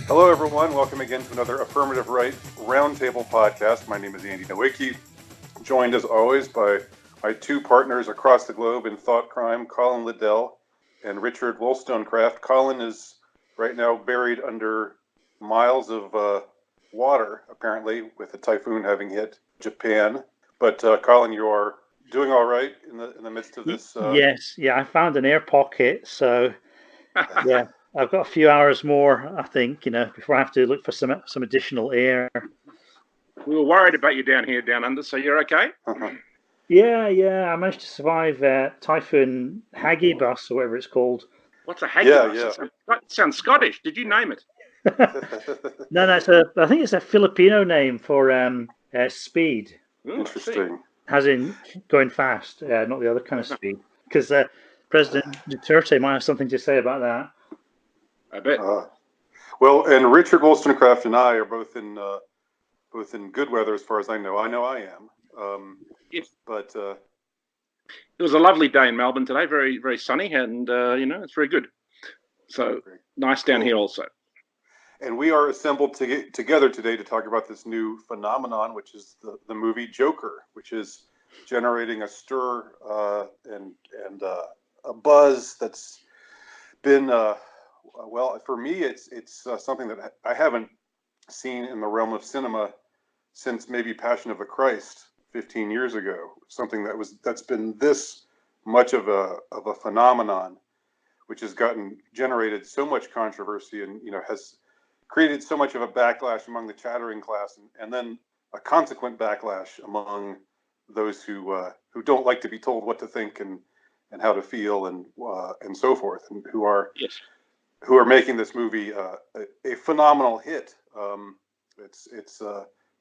Hello, everyone. Welcome again to another Affirmative Right Roundtable podcast. My name is Andy Nowicki, joined as always by my two partners across the globe in thought crime, Colin Liddell and Richard Wolstencroft. Colin is right now buried under miles of water, apparently, with the typhoon having hit Japan. But Colin, you are doing all right in the midst of this? Yes, I found an air pocket, so yeah. I've got a few hours more, I think, before I have to look for some additional air. We were worried about you down under, so you're okay? Yeah. I managed to survive Typhoon Hagibis, or whatever it's called. What's a Hagibis? Yeah. It sounds Scottish. Did you name it? No, I think it's a Filipino name for speed. Interesting. As in going fast, not the other kind of speed. Because President Duterte might have something to say about that. I bet. Well, and Richard Wolstencroft and I are both in good weather, as far as I know. I know I am. Yes. But it was a lovely day in Melbourne today. Very, very sunny, and it's very good. So nice down here also. And we are assembled together today to talk about this new phenomenon, which is the movie Joker, which is generating a stir and a buzz that's been. Well, for me, it's something that I haven't seen in the realm of cinema since maybe Passion of the Christ 15 years ago. Something that's been this much of a phenomenon, which has generated so much controversy and has created so much of a backlash among the chattering class, and then a consequent backlash among those who don't like to be told what to think and how to feel and so forth, and who are. Yes. Who are making this movie a phenomenal hit. It's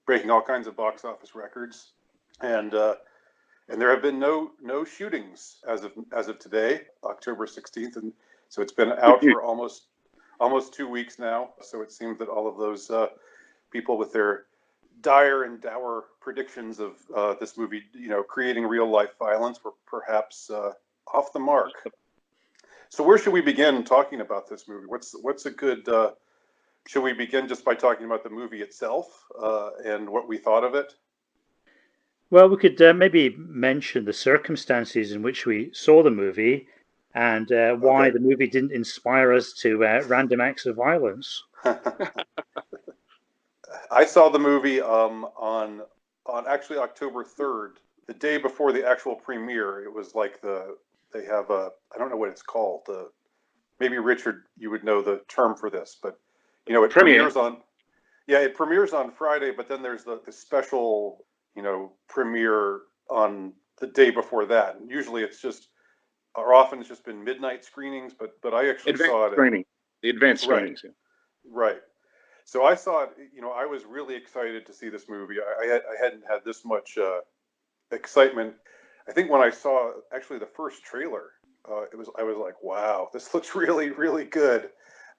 breaking all kinds of box office records, and there have been no shootings as of today, October 16th, and so it's been out for almost 2 weeks now. So it seems that all of those people with their dire and dour predictions of this movie, creating real life violence, were perhaps off the mark. So where should we begin talking about this movie? What's a good? Should we begin just by talking about the movie itself and what we thought of it? Well, we could maybe mention the circumstances in which we saw the movie and why the movie didn't inspire us to random acts of violence. I saw the movie on actually October 3rd, the day before the actual premiere. It was like they have I don't know what it's called. Maybe Richard, you would know the term for this, but it premieres on. Yeah, it premieres on Friday, but then there's the special, premiere on the day before that. And usually it's often it's just been midnight screenings, but I actually saw it. The advanced screenings. Yeah. Right. So I saw it. I was really excited to see this movie. I hadn't had this much excitement. I think when I saw actually the first trailer, I was like, wow, this looks really, really good.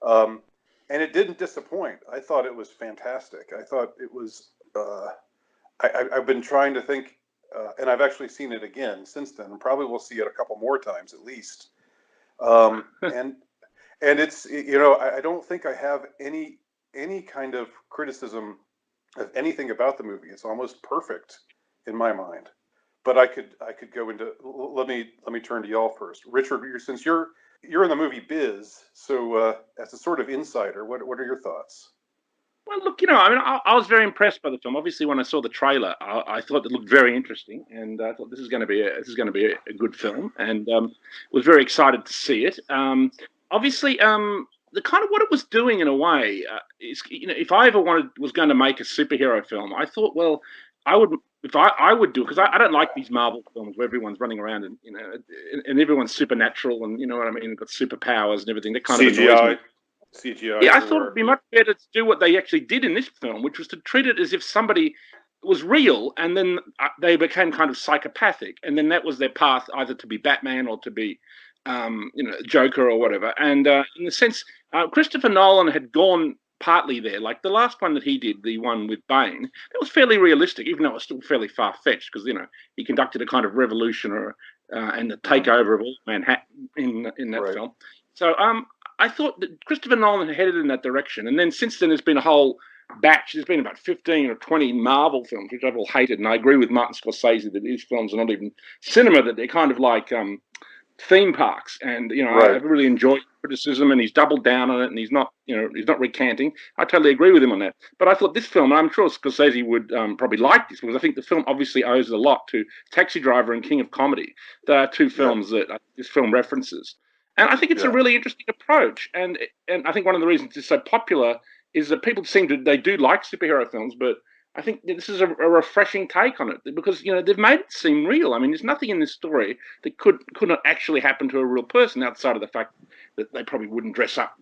And it didn't disappoint. I thought it was fantastic. I thought it was, I've been trying to think, and I've actually seen it again since then, and probably will see it a couple more times at least. And it's, I don't think I have any kind of criticism of anything about the movie. It's almost perfect in my mind. But I could go into. Let me turn to y'all first, Richard. Since you're in the movie biz, so as a sort of insider, what are your thoughts? Well, look, I was very impressed by the film. Obviously, when I saw the trailer, I thought it looked very interesting, and I thought this is going to be a good film, and was very excited to see it. Obviously, the kind of what it was doing in a way is, if I ever was going to make a superhero film, I thought, well, I would. If I would do it, because I don't like these Marvel films where everyone's running around and and everyone's supernatural and what I mean, got superpowers and everything. That kind of annoys me. CGI. Yeah, I thought it'd be much better to do what they actually did in this film, which was to treat it as if somebody was real, and then they became kind of psychopathic, and then that was their path, either to be Batman or to be, Joker or whatever. And in the sense, Christopher Nolan had gone partly there. Like the last one that he did, the one with Bane, that was fairly realistic, even though it was still fairly far-fetched, because he conducted a kind of revolution and the takeover of all Manhattan in that film. So I thought that Christopher Nolan had headed in that direction, and then since then there's been a whole batch. There's been about 15 or 20 Marvel films, which I've all hated, and I agree with Martin Scorsese that these films are not even cinema, that they're kind of like theme parks. And I've really enjoyed criticism, and he's doubled down on it, and he's not recanting. I totally agree with him on that. But I thought this film, and I'm sure Scorsese would probably like this, because I think the film obviously owes a lot to Taxi Driver and King of Comedy. They are two films that this film references, and I think it's a really interesting approach. And I think one of the reasons it's so popular is that people they do like superhero films, but I think this is a refreshing take on it, because they've made it seem real. I mean, there's nothing in this story that could not actually happen to a real person, outside of the fact that they probably wouldn't dress up,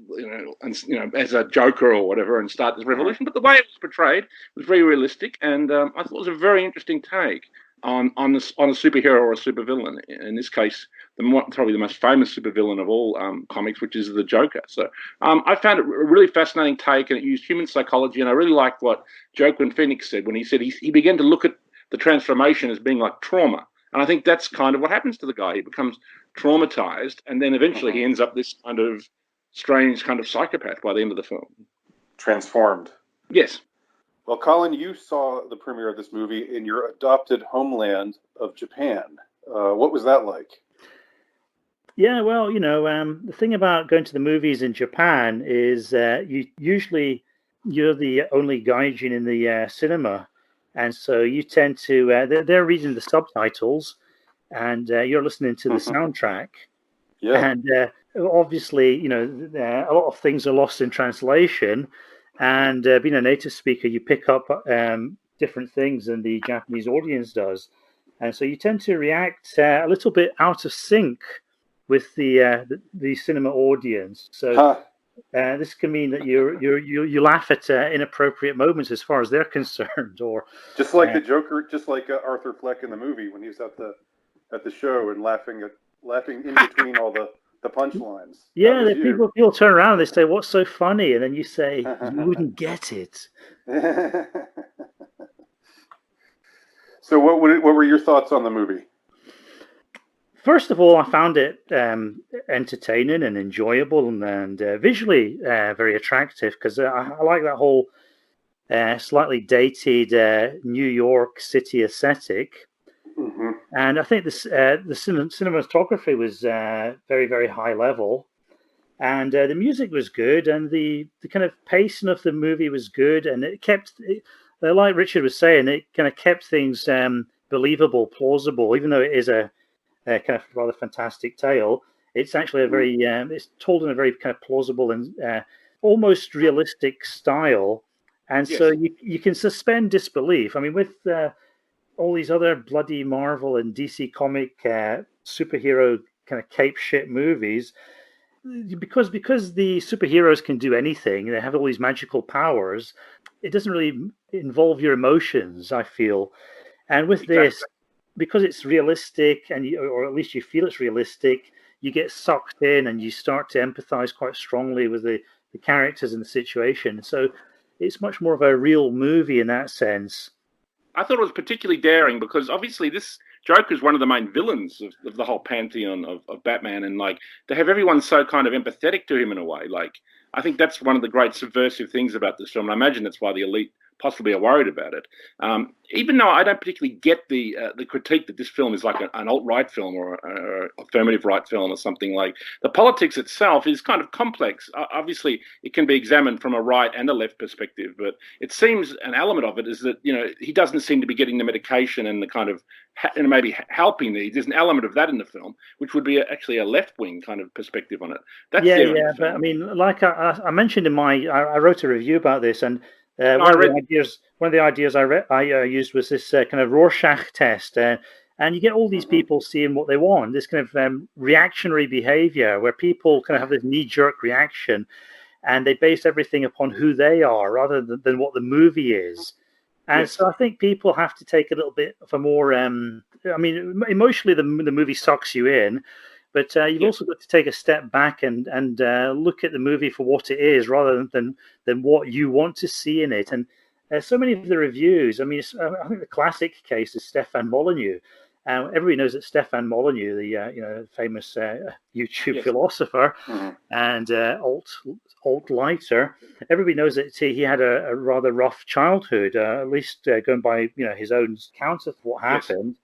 as a Joker or whatever and start this revolution. But the way it was portrayed was very realistic, and I thought it was a very interesting take on a superhero or a supervillain. In this case, probably the most famous supervillain of all comics, which is the Joker. So I found it a really fascinating take, and it used human psychology. And I really liked what Joaquin Phoenix said when he said he began to look at the transformation as being like trauma. And I think that's kind of what happens to the guy. He becomes traumatized, and then eventually he ends up this kind of strange kind of psychopath by the end of the film. Transformed. Yes. Well, Colin, you saw the premiere of this movie in your adopted homeland of Japan. What was that like? Yeah, well, the thing about going to the movies in Japan is you're the only gaijin in the cinema, and so you tend to they're reading the subtitles, and you're listening to the soundtrack. Yeah, and obviously, a lot of things are lost in translation. And being a native speaker, you pick up different things than the Japanese audience does, and so you tend to react a little bit out of sync with the cinema audience. So this can mean that you laugh at inappropriate moments as far as they're concerned, or just like the Joker, just like Arthur Fleck in the movie when he was at the show and laughing in between all the punchlines. Yeah, people turn around and they say, "What's so funny?" And then you say, "You wouldn't get it." So, what were your thoughts on the movie? First of all, I found it entertaining and enjoyable, and visually very attractive, because I like that whole slightly dated New York City aesthetic. Mm-hmm. And I think the cinematography was very, very high level, and the music was good, and the kind of pacing of the movie was good, and it kept, like Richard was saying, it kind of kept things believable, plausible, even though it is a kind of rather fantastic tale. It's actually a very it's told in a very kind of plausible and almost realistic style, and so you can suspend disbelief. I mean, with all these other bloody Marvel and DC comic superhero kind of cape shit movies, because the superheroes can do anything, they have all these magical powers, it doesn't really involve your emotions, I feel. And with this, because it's realistic, or at least you feel it's realistic, you get sucked in and you start to empathize quite strongly with the characters and the situation. So it's much more of a real movie in that sense. I thought it was particularly daring, because obviously this Joker is one of the main villains of the whole pantheon of Batman, and like to have everyone so kind of empathetic to him in a way, like I think that's one of the great subversive things about this film. And I imagine that's why the elite possibly are worried about it. Even though I don't particularly get the critique that this film is like an alt-right film or an affirmative right film or something. Like the politics itself is kind of complex. Obviously, it can be examined from a right and a left perspective, but it seems an element of it is that he doesn't seem to be getting the medication and the kind of maybe helping needs. There's an element of that in the film, which would be actually a left-wing kind of perspective on it. That's but I mean, like I mentioned in I wrote a review about this, and one of the ideas I used was this kind of Rorschach test, and you get all these people seeing what they want, this kind of reactionary behavior where people kind of have this knee-jerk reaction, and they base everything upon who they are rather than what the movie is. And so I think people have to take a little bit of a more, I mean, emotionally the movie sucks you in, but you've also got to take a step back and look at the movie for what it is rather than what you want to see in it. And so many of the reviews, I mean, I think the classic case is Stefan Molyneux. Everybody knows that Stefan Molyneux, the famous YouTube philosopher and alt-lighter, everybody knows that he had a rather rough childhood, at least going by his own account of what happened,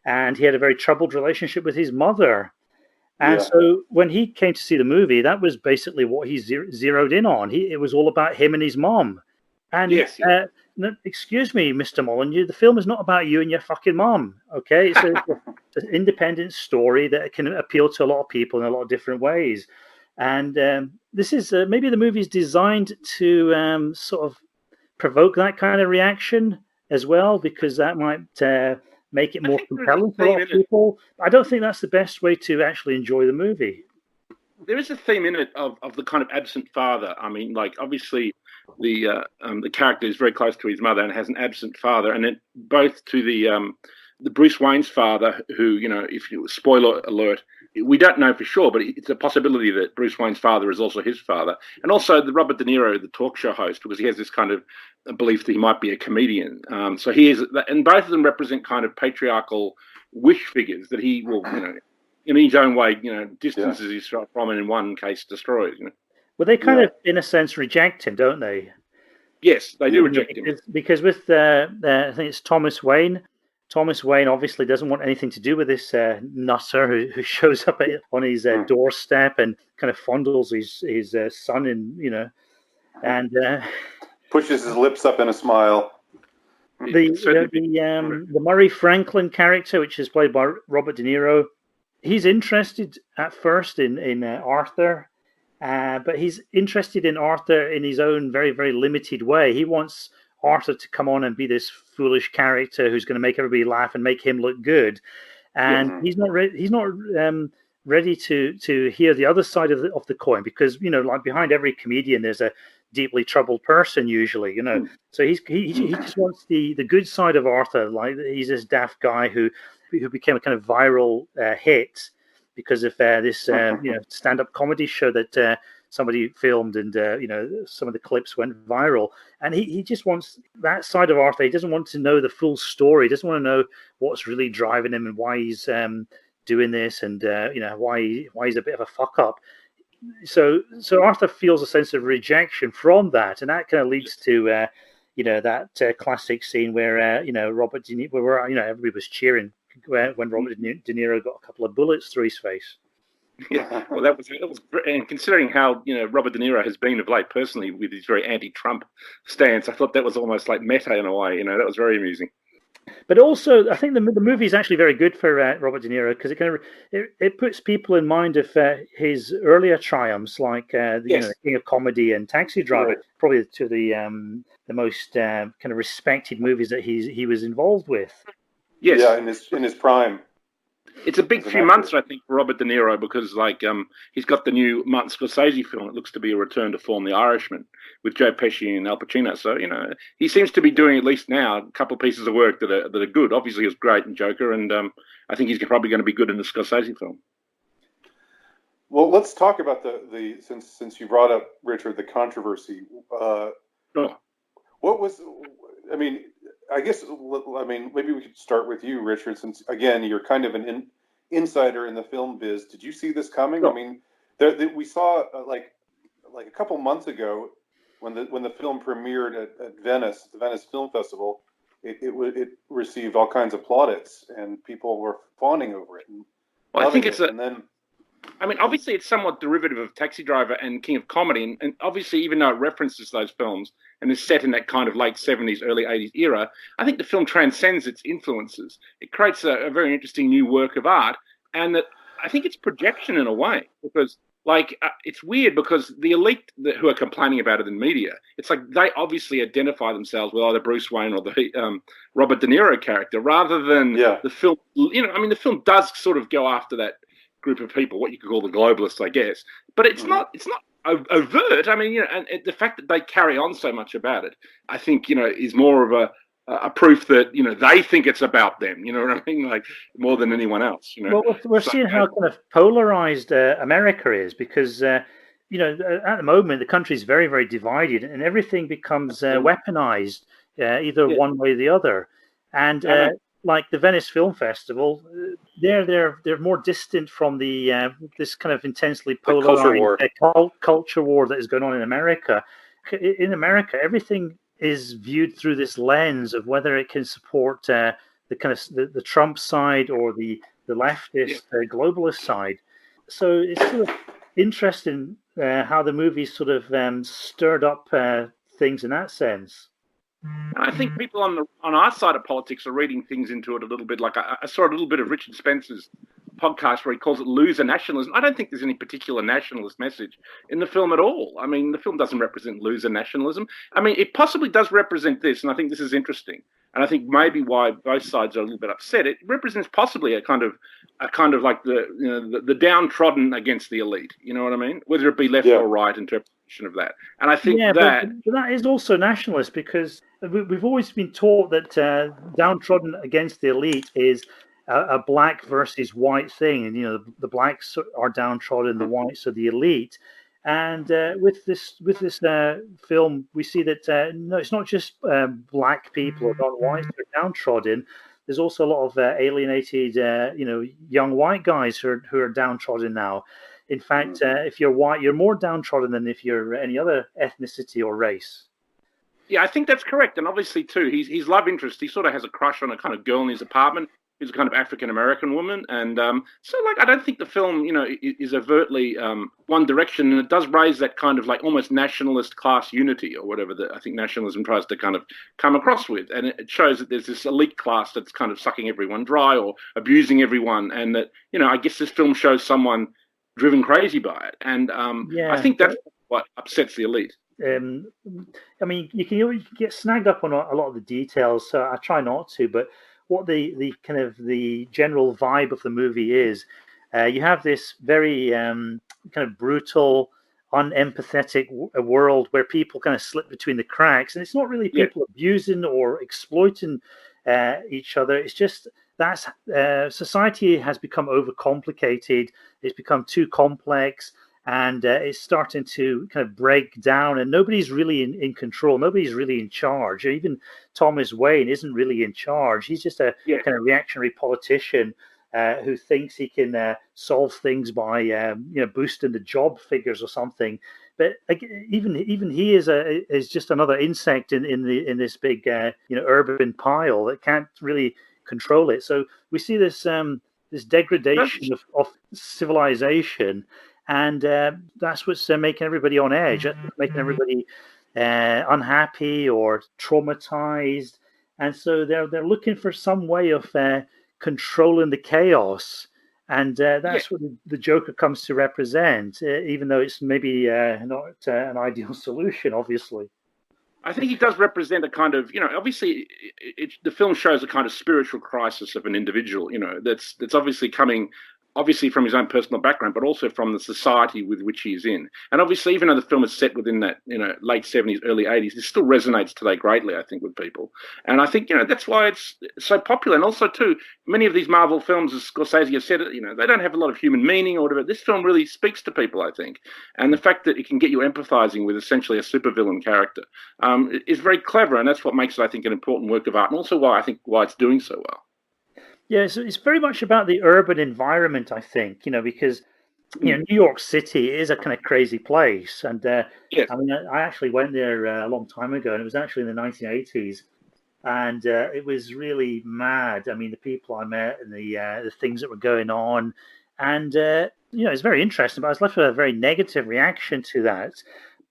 and he had a very troubled relationship with his mother. And so when he came to see the movie, that was basically what he zeroed in on. It was all about him and his mom. And no, excuse me, Mr. Molyneux, the film is not about you and your fucking mom, okay? It's an independent story that can appeal to a lot of people in a lot of different ways. And this is maybe the movie is designed to sort of provoke that kind of reaction as well, because that might make it more compelling for a lot of people. I don't think that's the best way to actually enjoy the movie. There is a theme in it of the kind of absent father. I mean, like, obviously the character is very close to his mother and has an absent father, and then both to the Bruce Wayne's father, who, if you spoiler alert, we don't know for sure, but it's a possibility that Bruce Wayne's father is also his father, and also the Robert De Niro, the talk show host, because he has this kind of belief that he might be a comedian. So he is, and both of them represent kind of patriarchal wish figures that he will, in his own way, distances himself from, and in one case destroys. Well, they kind of, in a sense, reject him, don't they? Yes, they do reject him. Because with, I think it's Thomas Wayne. Thomas Wayne obviously doesn't want anything to do with this nutter who shows up on his doorstep and kind of fondles his son, and pushes his lips up in a smile. The Murray Franklin character, which is played by Robert De Niro, he's interested at first in Arthur, but he's interested in Arthur in his own very, very limited way. He wants Arthur to come on and be this foolish character who's going to make everybody laugh and make him look good, and he's not ready to hear the other side of the coin, because like behind every comedian there's a deeply troubled person usually, So he just wants the good side of Arthur, like he's this daft guy who became a kind of viral hit because of this stand-up comedy show that somebody filmed, and some of the clips went viral, and he just wants that side of Arthur. He doesn't want to know the full story. He doesn't want to know what's really driving him and why he's doing this, and why he's a bit of a fuck up. So Arthur feels a sense of rejection from that, and that kind of leads to that classic scene where Robert De Niro, where everybody was cheering when Robert De Niro got a couple of bullets through his face. Yeah, well, that was, and considering how Robert De Niro has been of late personally with his very anti-Trump stance, I thought that was almost like meta in a way. That was very amusing. But also, I think the movie is actually very good for Robert De Niro, because it puts people in mind of his earlier triumphs, like the King of Comedy and Taxi Driver, probably to the most kind of respected movies that he was involved with. Yes, yeah, in his prime. It's a big few months, I think, for Robert De Niro, because he's got the new Martin Scorsese film. It looks to be a return to form, The Irishman, with Joe Pesci and Al Pacino. So he seems to be doing, at least now, a couple of pieces of work that are good. Obviously, he was great in Joker, and I think he's probably going to be good in the Scorsese film. Well, let's talk about the since you brought up, Richard, the controversy. What was? I mean, I guess, maybe we could start with you, Richard, since, again, you're kind of an insider in the film biz. Did you see this coming? Sure. I mean, we saw, like a couple months ago, when the film premiered at Venice, the Venice Film Festival, it received all kinds of plaudits, and people were fawning over it. Well, I think it's obviously it's somewhat derivative of Taxi Driver and King of Comedy, and obviously even though it references those films and is set in that kind of late 70s, early 80s era, I think the film transcends its influences. It creates a very interesting new work of art, and that I think it's projection in a way, because it's weird because the elite who are complaining about it in media, it's like they obviously identify themselves with either Bruce Wayne or the Robert De Niro character, rather than the film. The film does sort of go after that group of people, what you could call the globalists, I guess, but it's not overt. I mean, and the fact that they carry on so much about it, I think, is more of a proof that they think it's about them. You know what I mean? Like more than anyone else. Well, we're seeing how kind of polarized America is because at the moment the country is very, very divided, and everything becomes weaponized either one way or the other. And like the Venice Film Festival, they're more distant from the this kind of intensely polarized culture war that is going on in America. In America, everything is viewed through this lens of whether it can support the kind of the Trump side or the leftist globalist side. So it's sort of interesting how the movie sort of stirred up things in that sense. I think people on our side of politics are reading things into it a little bit. Like I saw a little bit of Richard Spencer's podcast where he calls it loser nationalism. I don't think there's any particular nationalist message in the film at all. I mean, the film doesn't represent loser nationalism. I mean, it possibly does represent this, and I think this is interesting. And I think maybe why both sides are a little bit upset. It represents possibly a kind of like the downtrodden against the elite. You know what I mean? Whether it be left or right interpretation of that. And I think but that is also nationalist because we've always been taught that downtrodden against the elite is a black versus white thing, and the blacks are downtrodden, the whites are the elite. And with this film, we see that no, it's not just black people or non-whites who are downtrodden. There's also a lot of alienated, young white guys who are downtrodden now. In fact, if you're white, you're more downtrodden than if you're any other ethnicity or race. Yeah, I think that's correct. And obviously, too, his love interest, he sort of has a crush on a kind of girl in his apartment who's a kind of African-American woman. And so, like, I don't think the film, is overtly one direction. And it does raise that kind of, like, almost nationalist class unity or whatever that I think nationalism tries to kind of come across with. And it shows that there's this elite class that's kind of sucking everyone dry or abusing everyone. And that, I guess this film shows someone driven crazy by it. And I think that's what upsets the elite. I mean, you can get snagged up on a lot of the details, so I try not to. But what the kind of the general vibe of the movie is, you have this very kind of brutal, unempathetic world where people kind of slip between the cracks, and it's not really people abusing or exploiting each other. It's just that's society has become overcomplicated. It's become too complex. And it's starting to kind of break down, and nobody's really in control. Nobody's really in charge. Even Thomas Wayne isn't really in charge. He's just a kind of reactionary politician who thinks he can solve things by boosting the job figures or something. But even he is just another insect in this big urban pile that can't really control it. So we see this degradation of civilization. And that's what's making everybody on edge, making everybody unhappy or traumatized. And so they're looking for some way of controlling the chaos. And that's what the Joker comes to represent, even though it's maybe not an ideal solution, obviously. I think he does represent a kind of, obviously the film shows a kind of spiritual crisis of an individual, that's obviously coming obviously from his own personal background, but also from the society with which he's in. And obviously, even though the film is set within that, late 70s, early 80s, it still resonates today greatly, I think, with people. And I think, that's why it's so popular. And also, too, many of these Marvel films, as Scorsese has said, they don't have a lot of human meaning or whatever. This film really speaks to people, I think. And the fact that it can get you empathizing with essentially a supervillain character is very clever. And that's what makes it, I think, an important work of art. And also why it's doing so well. Yeah, so it's very much about the urban environment, I think, because, New York City is a kind of crazy place. And I mean, I actually went there a long time ago, and it was actually in the 1980s. And it was really mad. I mean, the people I met and the things that were going on. And, it's very interesting, but I was left with a very negative reaction to that.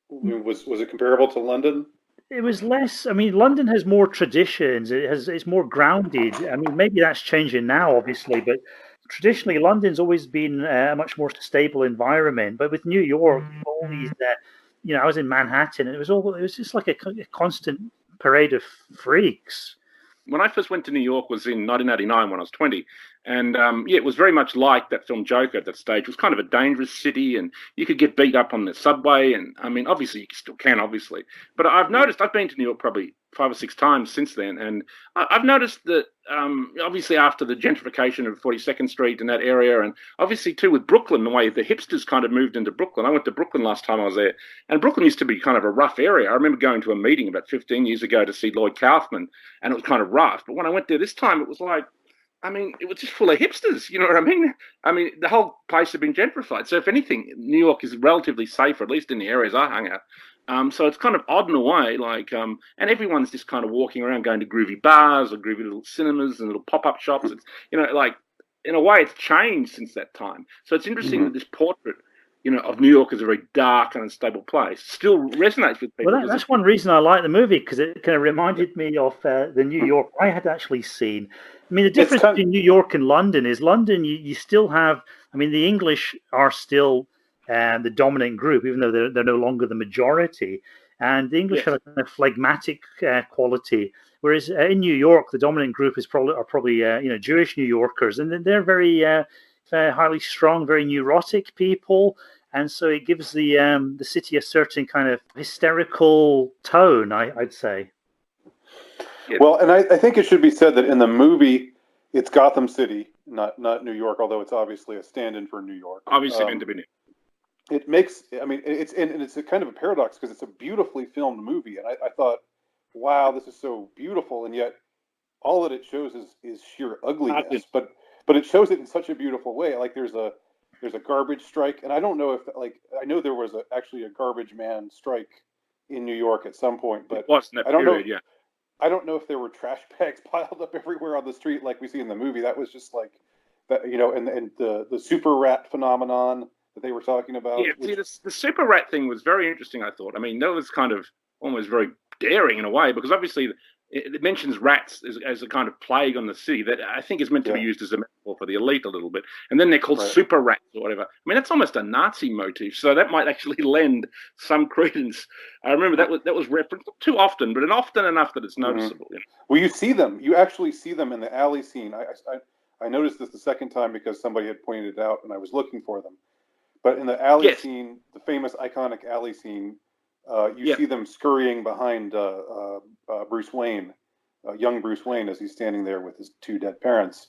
Was it comparable to London? It was less. I mean, London has more traditions. It's more grounded. I mean, maybe that's changing now, obviously, but traditionally, London's always been a much more stable environment. But with New York, all these, I was in Manhattan, and it was just like a constant parade of freaks. When I first went to New York was in 1989 when I was 20. And it was very much like that film Joker at that stage. It was kind of a dangerous city, and you could get beat up on the subway. And I mean, obviously, you still can, obviously. But I've noticed, I've been to New York probably 5 or 6 times since then, and I've noticed that obviously after the gentrification of 42nd Street and that area, and obviously too with Brooklyn, the way the hipsters kind of moved into Brooklyn. I went to Brooklyn last time I was there, and Brooklyn used to be kind of a rough area. I remember going to a meeting about 15 years ago to see Lloyd Kaufman, and it was kind of rough. But when I went there this time, it was like, I mean, it was just full of hipsters. You know what I mean? I mean, the whole place had been gentrified. So if anything, New York is relatively safer, at least in the areas I hung out. So it's kind of odd in a way, like, and everyone's just kind of walking around going to groovy bars or groovy little cinemas and little pop-up shops. It's, you know, like, in a way, it's changed since that time. So it's interesting that this portrait, you know, of New York as a very dark and unstable place still resonates with people. Well, that's one reason I like the movie, because it kind of reminded me of the New York I had actually seen. I mean, the difference between New York and London is London, you still have, I mean, the English are still the dominant group, even though they're no longer the majority. And the English have a kind of phlegmatic quality, whereas in New York, the dominant group is probably you know, Jewish New Yorkers, and they're very highly strung, very neurotic people. And so it gives the city a certain kind of hysterical tone, I'd say. Well, and I think it should be said that in the movie, it's Gotham City, not New York, although it's obviously a stand-in for New York. Obviously meant to be New York. It makes, I mean, it's a kind of a paradox because it's a beautifully filmed movie, and I thought, wow, this is so beautiful, and yet all that it shows is sheer ugliness. But it shows it in such a beautiful way. Like there's a garbage strike, and I don't know if, like, I know there was actually a garbage man strike in New York at some point, but I don't know. I don't know if there were trash bags piled up everywhere on the street like we see in the movie. That was just like that, you know, and the super rat phenomenon that they were talking about. Yeah, see, the super rat thing was very interesting, I thought. I mean, that was kind of almost very daring in a way, because obviously it mentions rats as a kind of plague on the city that I think is meant to be used as a metaphor for the elite a little bit. And then they're called super rats or whatever. I mean, that's almost a Nazi motif, so that might actually lend some credence. I remember that was referenced not too often, but often enough that it's noticeable. You know? Well, you see them. You actually see them in the alley scene. I noticed this the second time because somebody had pointed it out, and I was looking for them. But in the alley scene, the famous iconic alley scene, you see them scurrying behind Bruce Wayne, young Bruce Wayne, as he's standing there with his two dead parents.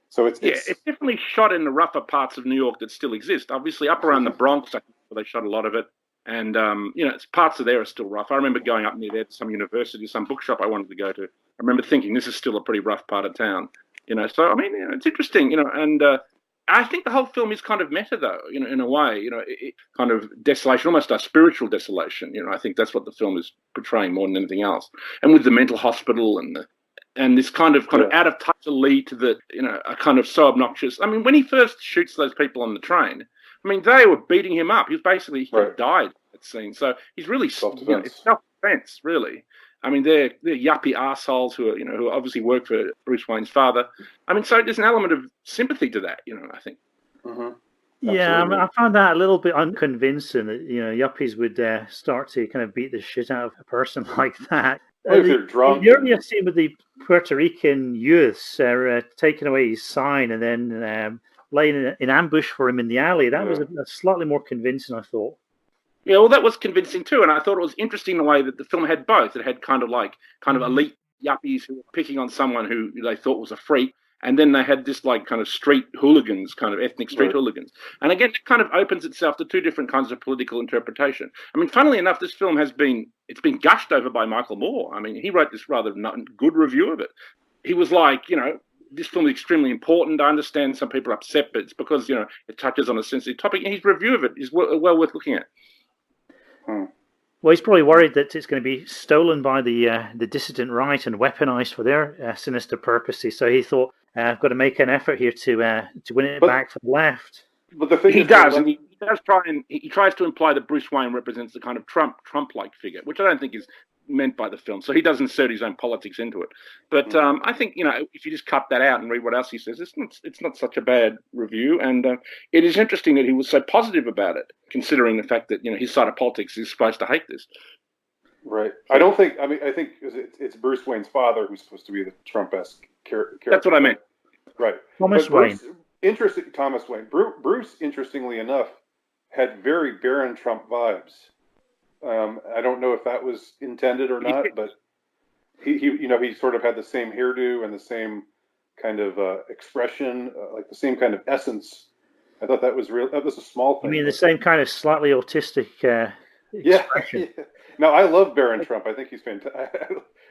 So it's definitely shot in the rougher parts of New York that still exist. Obviously, up around the Bronx, I think, where they shot a lot of it, and you know, parts of there are still rough. I remember going up near there to some university, some bookshop I wanted to go to. I remember thinking this is still a pretty rough part of town. You know, so I mean, you know, it's interesting. You know, and I think the whole film is kind of meta, though, you know, in a way, you know, kind of desolation, almost a spiritual desolation. You know, I think that's what the film is portraying more than anything else. And with the mental hospital and this kind of out of touch elite that, you know, are kind of so obnoxious. I mean, when he first shoots those people on the train, I mean, they were beating him up. He was basically died at the scene. So he's really, you know, it's self-defense, really. I mean, they're yuppie assholes who are, you know, who obviously work for Bruce Wayne's father. I mean, so there's an element of sympathy to that, you know, I think. Yeah, I mean, I found that a little bit unconvincing that, you know, yuppies would start to kind of beat the shit out of a person like that. They're drunk. The earlier scene with the Puerto Rican youths taking away his sign and then laying in ambush for him in the alley, that was a slightly more convincing, I thought. Yeah, well, that was convincing too, and I thought it was interesting the way that the film had both. It had kind of elite yuppies who were picking on someone who they thought was a freak, and then they had this like kind of street hooligans, kind of ethnic street hooligans. And again, it kind of opens itself to two different kinds of political interpretation. I mean, funnily enough, this film it's been gushed over by Michael Moore. I mean, he wrote this rather good review of it. He was like, you know, this film is extremely important. I understand some people are upset, but it's because, you know, it touches on a sensitive topic. And his review of it is well worth looking at. Well, he's probably worried that it's going to be stolen by the Dissident Right and weaponized for their sinister purposes. So he thought, I've got to make an effort here to win it back for the left. But the thing he does, and he does try, and he tries to imply that Bruce Wayne represents the kind of Trump-like figure, which I don't think is meant by the film. So he does insert his own politics into it. But I think, you know, if you just cut that out and read what else he says, it's not such a bad review. And it is interesting that he was so positive about it, considering the fact that, you know, his side of politics is supposed to hate this. Right. I think it's Bruce Wayne's father who's supposed to be the Trump-esque character. That's what I meant. Right. Thomas Wayne. Thomas Wayne. Bruce, interestingly enough, had very Barron Trump vibes. I don't know if that was intended or not, but he sort of had the same hairdo and the same kind of expression, like the same kind of essence. I thought that was real. That was a small thing. You mean the same kind of slightly autistic expression? Yeah. No, I love Baron Trump. I think he's fantastic.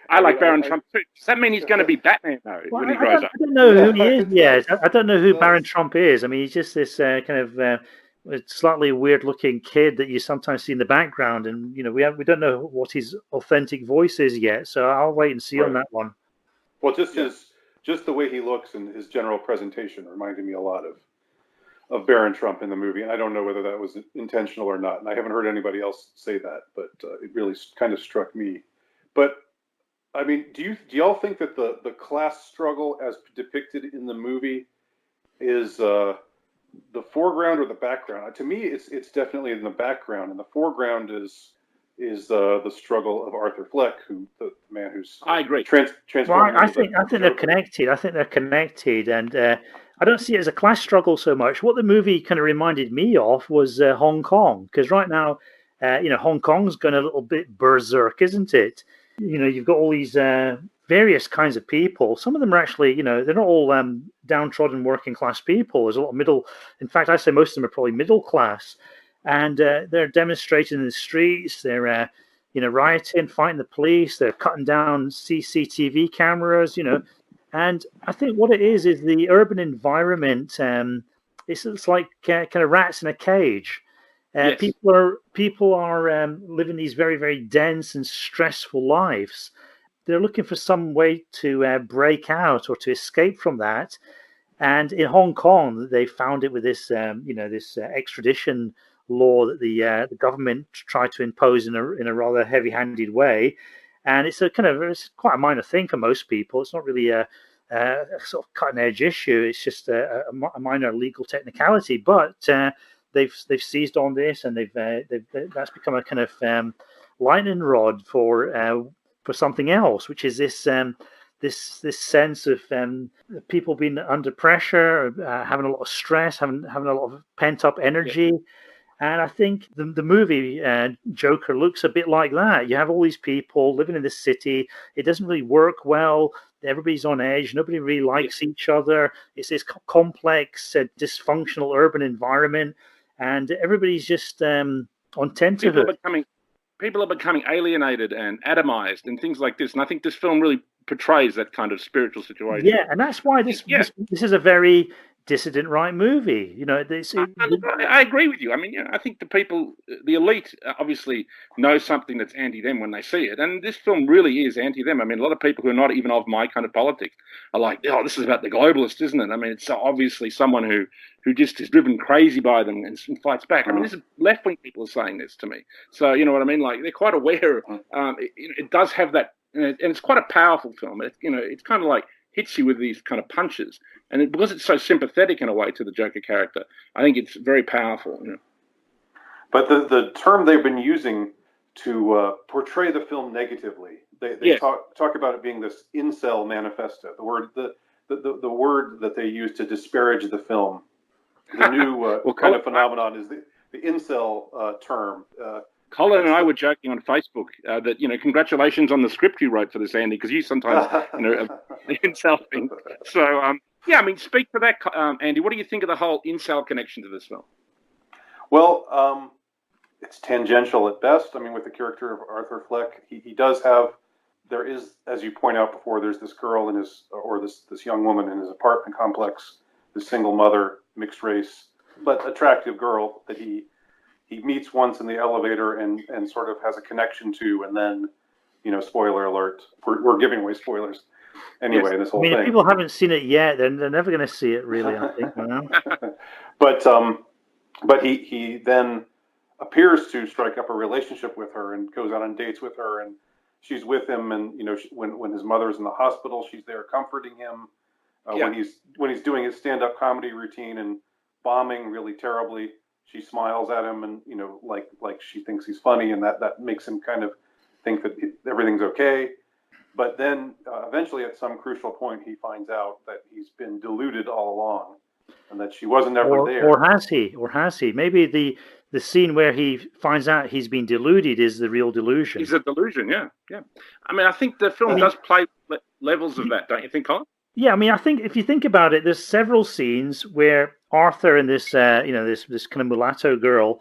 I like Baron Trump too. Does that mean he's going to be Batman though when he grows up? I don't know who he is yet. I don't know who does. Baron Trump is. I mean, he's just this kind of slightly weird-looking kid that you sometimes see in the background, and we don't know what his authentic voice is yet. So I'll wait and see on that one. Well, just the way he looks and his general presentation reminded me a lot of Baron Trump in the movie, and I don't know whether that was intentional or not, and I haven't heard anybody else say that, but it really kind of struck me. But I mean, do y'all think that the class struggle as depicted in the movie is the foreground or the background? To me, it's definitely in the background, and the foreground is the struggle of Arthur Fleck, the man who's I agree. Well, I think they're connected. I think they're connected, and I don't see it as a class struggle so much. What the movie kind of reminded me of was Hong Kong, because right now, Hong Kong's going a little bit berserk, isn't it? You've got all these various kinds of people. Some of them are actually, they're not all downtrodden working class people. There's a lot of middle. In fact, I say most of them are probably middle class, and they're demonstrating in the streets. They're, rioting, fighting the police. They're cutting down CCTV cameras. And I think what it is the urban environment. It's like kind of rats in a cage. Yes. People are living these very, very dense and stressful lives. They're looking for some way to break out or to escape from that. And in Hong Kong, they found it with this, this extradition law that the government tried to impose in a rather heavy-handed way. And it's it's quite a minor thing for most people. It's not really a sort of cutting-edge issue. It's just a minor legal technicality, but they've seized on this, and that's become a kind of lightning rod for something else, which is this this sense of people being under pressure, having a lot of stress, having a lot of pent up energy. Yeah. And I think the movie Joker looks a bit like that. You have all these people living in this city. It doesn't really work well. Everybody's on edge. Nobody really likes each other. It's this complex, dysfunctional urban environment, and everybody's just on tenterhooks. People are becoming alienated and atomized and things like this. And I think this film really portrays that kind of spiritual situation. Yeah, and that's why this is a very Dissident Right movie. I agree with you. I mean, I think the elite obviously know something that's anti them when they see it, and this film really is anti them. I mean, a lot of people who are not even of my kind of politics are like, "Oh, this is about the globalist, isn't it?" I mean, it's obviously someone who just is driven crazy by them and fights back. I mean, this is left-wing people are saying this to me, so you know what I mean. Like, they're quite aware. It does have that, and it's quite a powerful film. It's kind of like hits you with these kind of punches. And because it's so sympathetic in a way to the Joker character, I think it's very powerful. But the term they've been using to portray the film negatively, they talk about it being this incel manifesto. The word that they use to disparage the film, the new kind of phenomenon is the incel term. Colin and I were joking on Facebook that, congratulations on the script you wrote for this, Andy, because you sometimes, the incel thing. So, I mean, speak to that, Andy. What do you think of the whole incel connection to this film? Well, it's tangential at best. I mean, with the character of Arthur Fleck, he does have, there is, as you point out before, there's this girl this young woman in his apartment complex, this single mother, mixed race, but attractive girl that he meets once in the elevator and sort of has a connection to, and then, spoiler alert, we're giving away spoilers. Anyway, this whole thing. If people haven't seen it yet, then they're never going to see it, really, I think. But he then appears to strike up a relationship with her and goes out on dates with her, and she's with him, and when his mother's in the hospital, she's there comforting him. When he's doing his stand-up comedy routine and bombing really terribly, she smiles at him, and like she thinks he's funny, and that makes him kind of think that everything's okay. But then eventually, at some crucial point, he finds out that he's been deluded all along, and that she wasn't ever there. Or has he? Or has he? Maybe the scene where he finds out he's been deluded is the real delusion. He's a delusion, yeah. I mean, I think the film does play levels of that, don't you think, Colin? Yeah, I mean, I think if you think about it, there's several scenes where Arthur and this, this kind of mulatto girl,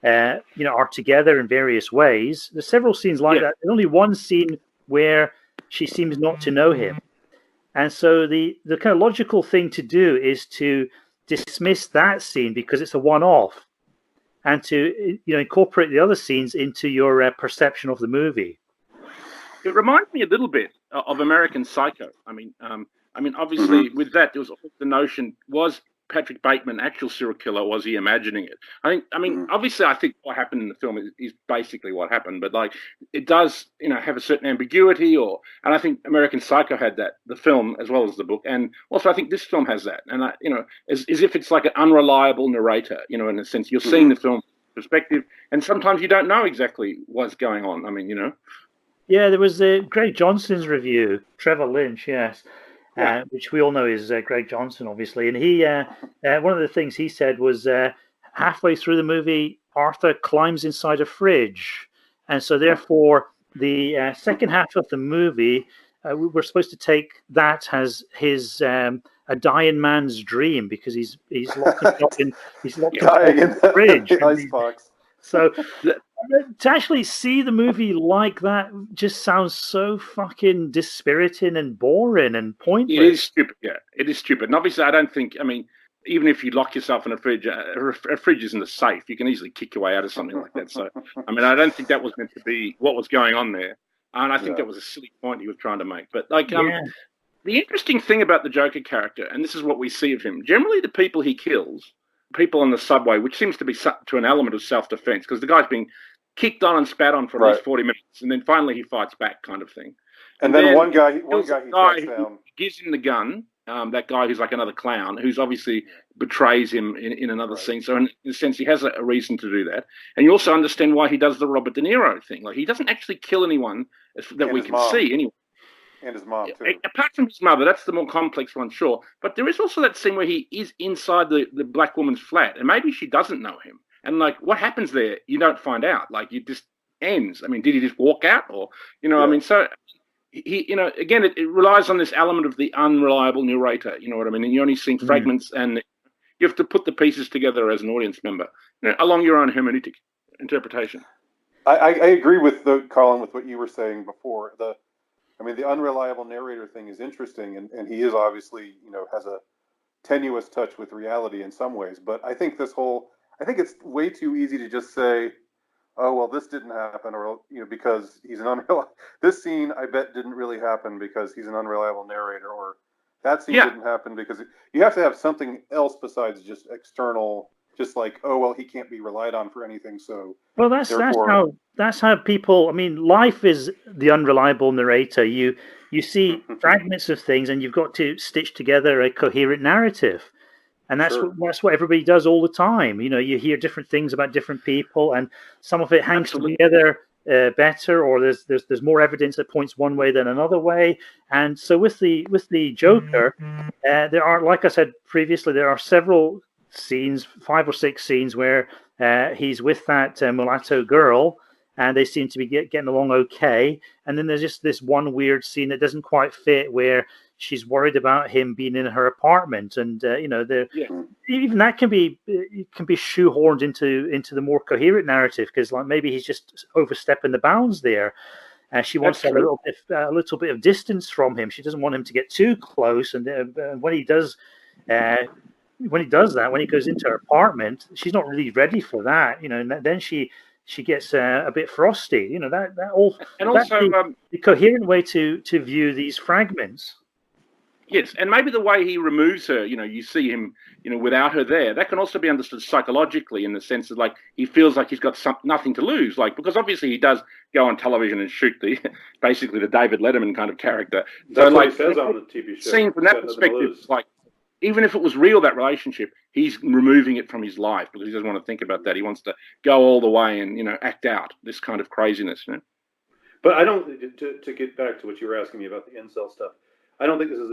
are together in various ways. There's several scenes like that. There's only one scene where she seems not to know him, and so the kind of logical thing to do is to dismiss that scene because it's a one-off, and to incorporate the other scenes into your perception of the movie. It reminds me a little bit of American Psycho. I mean, obviously, with that, there was the notion: was Patrick Bateman actual serial killer, or was he imagining it? Obviously, I think what happened in the film is basically what happened, but like it does, have a certain ambiguity, and I think American Psycho had that, the film as well as the book, and also I think this film has that, and as if it's like an unreliable narrator, in a sense, you're seeing the film perspective, and sometimes you don't know exactly what's going on. I mean, Yeah, there was Greg Johnson's review, Trevor Lynch, yes. Which we all know is Greg Johnson, obviously. And he, one of the things he said was halfway through the movie, Arthur climbs inside a fridge. And so therefore, the second half of the movie, we're supposed to take that as his a dying man's dream because he's locked himself in the fridge. Icebox. So to actually see the movie like that just sounds so fucking dispiriting and boring and pointless. It is stupid, yeah. It is stupid. And obviously, I don't think, even if you lock yourself in a fridge, a fridge isn't a safe. You can easily kick your way out of something like that. So, I don't think that was meant to be what was going on there. And I think that was a silly point he was trying to make. But, the interesting thing about the Joker character, and this is what we see of him, generally the people he kills, people on the subway, which seems to be to an element of self-defense, because the guy's being kicked on and spat on for at least 40 minutes, and then finally he fights back, kind of thing. And then one guy he tracks down. Gives him the gun, that guy who's like another clown, who's obviously betrays him in another scene. So in a sense, he has a reason to do that. And you also understand why he does the Robert De Niro thing. Like, he doesn't actually kill anyone that we can see anyway. And his mom, too. Apart from his mother, that's the more complex one, sure. But there is also that scene where he is inside the black woman's flat, and maybe she doesn't know him. And, like, what happens there, you don't find out. Like, it just ends. I mean, did he just walk out? Or, so he again, it relies on this element of the unreliable narrator, you know what I mean? And you're only seeing fragments, and you have to put the pieces together as an audience member, along your own hermeneutic interpretation. I agree with Colin, with what you were saying before. The unreliable narrator thing is interesting, and he is obviously, has a tenuous touch with reality in some ways. But I think it's way too easy to just say, oh, well, this didn't happen, or, because he's an unreliable. This scene, I bet, didn't really happen because he's an unreliable narrator, or that scene didn't happen because you have to have something else besides just external. Just like, oh, well, he can't be relied on for anything. So, well, that's how people. I mean, life is the unreliable narrator. You see fragments of things, and you've got to stitch together a coherent narrative, and that's what everybody does all the time. You hear different things about different people, and some of it hangs together better, or there's more evidence that points one way than another way. And so with the Joker, there are, like I said previously, there are several scenes, 5 or 6 scenes where he's with that mulatto girl, and they seem to be getting along okay. And then there's just this one weird scene that doesn't quite fit, where she's worried about him being in her apartment, and even that can be shoehorned into the more coherent narrative, because like maybe he's just overstepping the bounds there. She wants a little bit of distance from him. She doesn't want him to get too close, and when he does. When he does that, when he goes into her apartment, she's not really ready for that, and then she gets a bit frosty, that's the coherent way to view these fragments. Yes, and maybe the way he removes her, you see him, without her there, that can also be understood psychologically, in the sense that, like, he feels like he's got nothing to lose, like, because obviously he does go on television and shoot basically the David Letterman kind of character. That's what he says on the TV show. Seen from that perspective, like, even if it was real, that relationship, he's removing it from his life because he doesn't want to think about that. He wants to go all the way and, act out this kind of craziness. But I don't. To get back to what you were asking me about the incel stuff, I don't think this is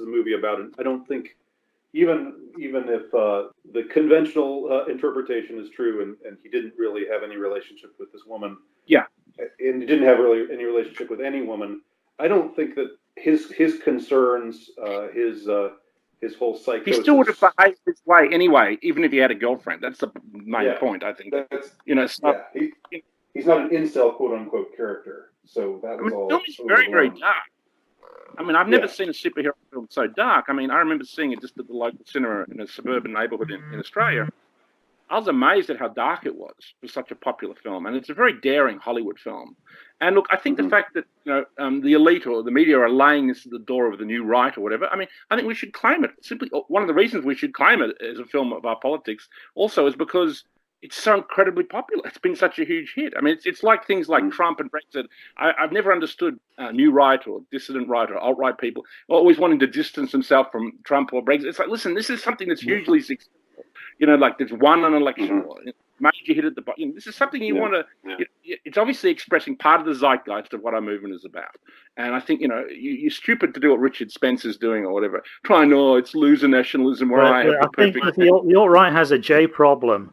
a movie about it. I don't think even if the conventional interpretation is true, and he didn't really have any relationship with this woman, and he didn't have really any relationship with any woman, I don't think that his concerns, his whole psychosis. He still would have behaved this way anyway, even if he had a girlfriend. That's the main point, I think. It's not, he's not an incel, quote unquote, character. So that was all. The film is very, very dark. I mean, I've never seen a superhero film so dark. I mean, I remember seeing it just at the local cinema in a suburban neighborhood in Australia. I was amazed at how dark it was for such a popular film, and it's a very daring Hollywood film. And look, I think the fact that the elite or the media are laying this at the door of the new right or whatever, I mean, I think we should claim it. Simply, one of the reasons we should claim it as a film of our politics also is because it's so incredibly popular. It's been such a huge hit. I mean, it's like things like Trump and Brexit. I've never understood new right or dissident right or alt-right people always wanting to distance themselves from Trump or Brexit. It's like, listen, this is something that's hugely successful. Like there's won an election or major hit at the bottom. This is something you want to. It's obviously expressing part of the zeitgeist of what our movement is about. And I think you're stupid to do what Richard Spencer's doing or whatever. It's loser nationalism. Where I think the alt-right has a J problem,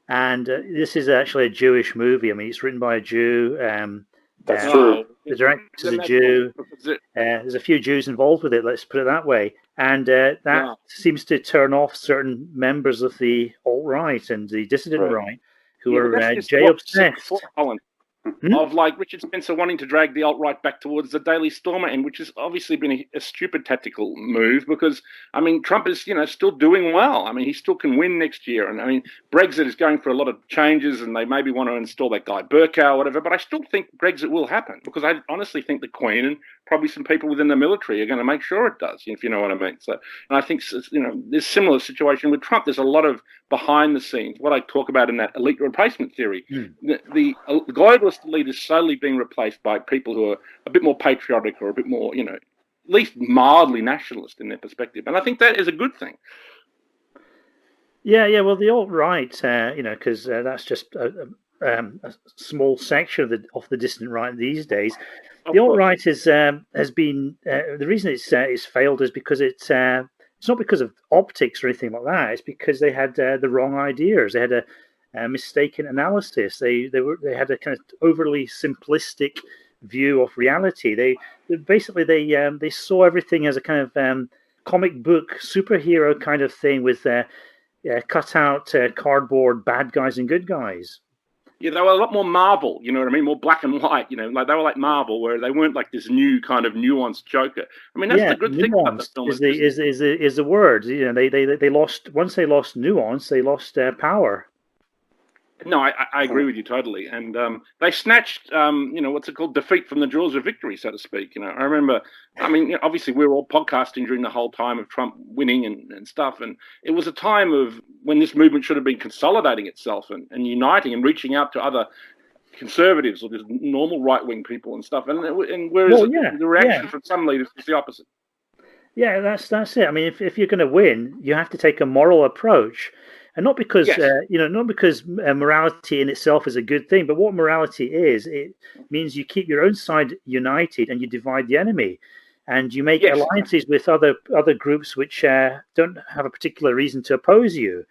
and this is actually a Jewish movie. I mean, it's written by a Jew. That's true. The director's a Jew. There's a few Jews involved with it, let's put it that way. And that seems to turn off certain members of the alt-right and the dissident right who are J-obsessed. Of like Richard Spencer wanting to drag the alt-right back towards the Daily Stormer end, which has obviously been a stupid tactical move because, I mean, Trump is, still doing well. I mean, he still can win next year. And I mean, Brexit is going for a lot of changes and they maybe want to install that guy Burkow or whatever, but I still think Brexit will happen because I honestly think the Queen and probably some people within the military are going to make sure it does, if you know what I mean. So, and I think, there's a similar situation with Trump. There's a lot of behind the scenes, what I talk about in that elite replacement theory. The globalist elite is slowly being replaced by people who are a bit more patriotic or a bit more, at least mildly nationalist in their perspective. And I think that is a good thing. Yeah. Well, the alt-right, because that's just a small section of the dissident right these days. The alt-right has been the reason it's failed is because it's not because of optics or anything like that. It's because they had the wrong ideas. They had a mistaken analysis. They had a kind of overly simplistic view of reality. They saw everything as a kind of comic book superhero kind of thing with cut out cardboard bad guys and good guys. Yeah, they were a lot more Marvel, you know what I mean? More black and white, like they were like Marvel, where they weren't like this new kind of nuanced Joker. I mean, that's the good thing about the film. Is the word? They lost once they lost nuance, they lost power. No, I agree with you totally. And they snatched, what's it called, defeat from the jaws of victory, so to speak. I remember, obviously we were all podcasting during the whole time of Trump winning and stuff. And it was a time of when this movement should have been consolidating itself and uniting and reaching out to other conservatives or just normal right-wing people and stuff. And whereas the reaction from some leaders was the opposite. Yeah, that's it. I mean, if you're going to win, you have to take a moral approach. And not because not because morality in itself is a good thing, but what morality is, it means you keep your own side united and you divide the enemy, and you make alliances with other groups which don't have a particular reason to oppose you.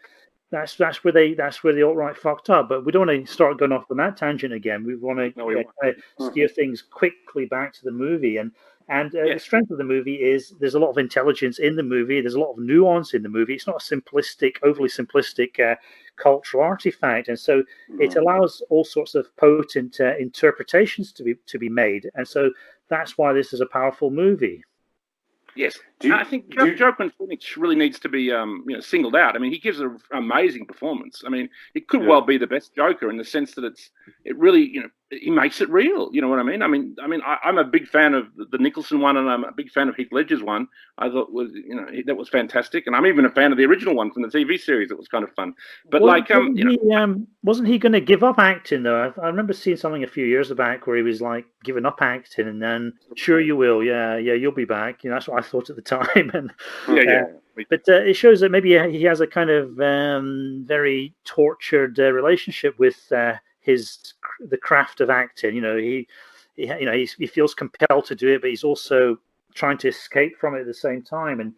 That's where the alt-right fucked up. But we don't want to start going off on that tangent again. We want to steer things quickly back to the movie. And the strength of the movie is there's a lot of intelligence in the movie. There's a lot of nuance in the movie. It's not a overly simplistic cultural artifact. And so it allows all sorts of potent interpretations to be made. And so that's why this is a powerful movie. Yes, I think Joaquin Phoenix really needs to be, singled out. I mean, he gives an amazing performance. I mean, it could well be the best Joker in the sense that it really, he makes it real. You know what I mean? I'm a big fan of the Nicholson one, and I'm a big fan of Heath Ledger's one. I thought that was fantastic, and I'm even a fan of the original one from the TV series. It was kind of fun. But wasn't he going to give up acting though? I remember seeing something a few years back where he was like giving up acting, and then sure you will, you'll be back. That's what I thought at the time. And but it shows that maybe he has a kind of very tortured relationship with the craft of acting. He feels compelled to do it, but he's also trying to escape from it at the same time.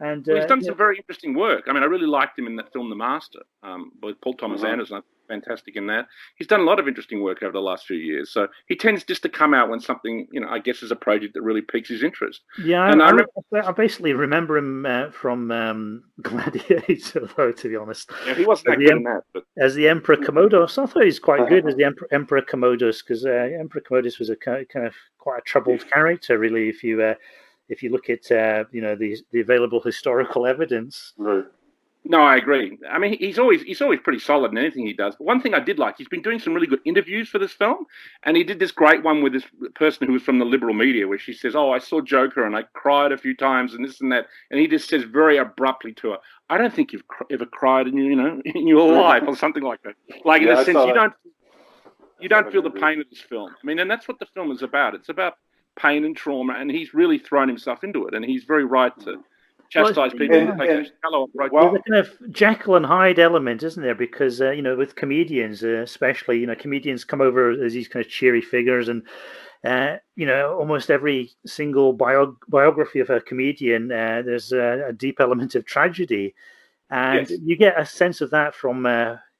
And he's done some very interesting work. I mean, I really liked him in that film, The Master, with Paul Thomas Anderson. Fantastic in that. He's done a lot of interesting work over the last few years. So he tends just to come out when something, I guess, is a project that really piques his interest. Yeah, and I basically remember him from Gladiator, though, to be honest. Yeah, he wasn't that good in that. But as the Emperor Commodus, I thought he was quite good as the Emperor Commodus, because Emperor Commodus was a kind of quite a troubled character, really. If you look at the available historical evidence. Right. No, I agree. I mean, he's always pretty solid in anything he does. But one thing I did like, he's been doing some really good interviews for this film, and he did this great one with this person who was from the liberal media, where she says, "Oh, I saw Joker and I cried a few times and this and that," and he just says very abruptly to her, "I don't think you've ever cried in your life," or something like that. Like in a sense, you don't feel the pain of this film. I mean, and that's what the film is about. It's about pain and trauma, and he's really thrown himself into it, and he's very right to chastise people. There's a kind of Jekyll and Hyde element, isn't there? Because with comedians, especially, comedians come over as these kind of cheery figures, and almost every single biography of a comedian, there's a deep element of tragedy, and you get a sense of that from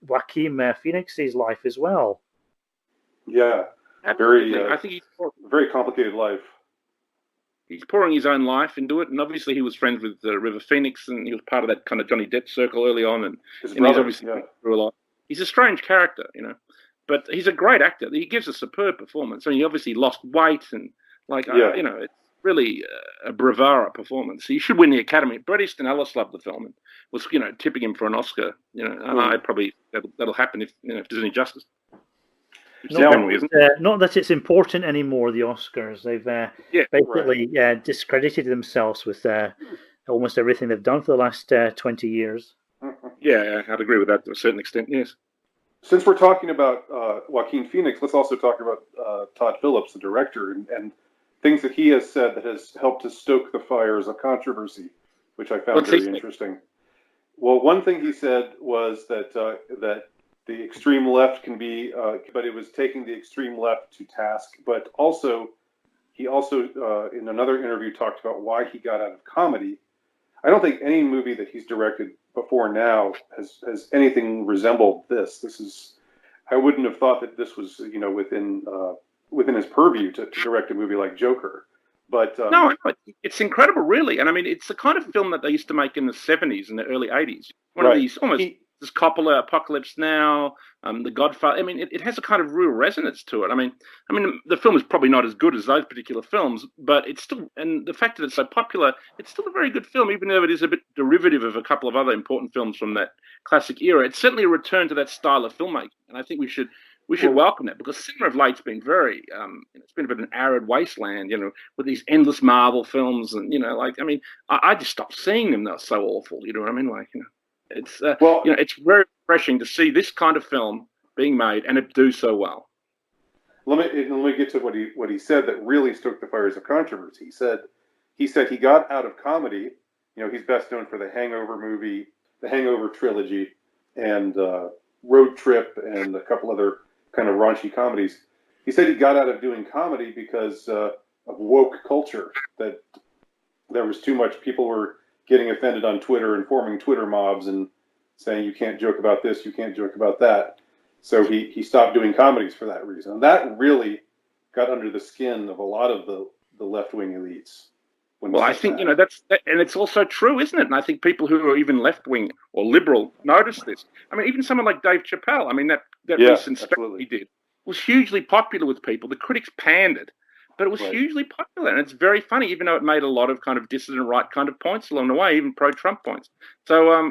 Joaquin Phoenix's life as well. Yeah, I think he's very complicated life. He's pouring his own life into it, and obviously he was friends with River Phoenix, and he was part of that kind of Johnny Depp circle early on, and he's obviously through a lot. He's a strange character, but he's a great actor. He gives a superb performance. I mean, he obviously lost weight, and it's really a bravura performance. He should win the Academy. Bret Easton Ellis loved the film and was, tipping him for an Oscar. And I probably that'll happen if there's any justice. Not that it's important anymore, the Oscars. They've basically discredited themselves with almost everything they've done for the last 20 years. Yeah, I'd agree with that to a certain extent, yes. Since we're talking about Joaquin Phoenix, let's also talk about Todd Philips, the director, and things that he has said that has helped to stoke the fires of controversy, which I found very interesting. Well, one thing he said was that the extreme left can be, but it was taking the extreme left to task. But he also in another interview talked about why he got out of comedy. I don't think any movie that he's directed before now has anything resembled this. I wouldn't have thought that this was within his purview to direct a movie like Joker. But no, it's incredible, really. And I mean, it's the kind of film that they used to make in the 70s and the early 80s. One of these almost. This Coppola, Apocalypse Now, The Godfather. I mean, it has a kind of real resonance to it. I mean, the film is probably not as good as those particular films, but it's still, and the fact that it's so popular, it's still a very good film, even though it is a bit derivative of a couple of other important films from that classic era. It's certainly a return to that style of filmmaking, and I think we should welcome that, because cinema of late's been very, it's been a bit of an arid wasteland, with these endless Marvel films, and I just stopped seeing them. They're so awful. You know what I mean? It's it's very refreshing to see this kind of film being made and it do so well. Let me get to what he said that really stoked the fires of controversy. He said he got out of comedy. He's best known for the Hangover movie, the Hangover trilogy, and Road Trip, and a couple other kind of raunchy comedies. He said he got out of doing comedy because of woke culture, that there was too much. People were getting offended on Twitter and forming Twitter mobs and saying you can't joke about this, you can't joke about that. So he stopped doing comedies for that reason. And that really got under the skin of a lot of the left-wing elites. Well, I think, that's and it's also true, isn't it? And I think people who are even left-wing or liberal notice this. I mean, even someone like Dave Chappelle, that recent special he did was hugely popular with people. The critics panned it. But it was hugely popular, and it's very funny, even though it made a lot of kind of dissident right kind of points along the way, even pro-Trump points. So,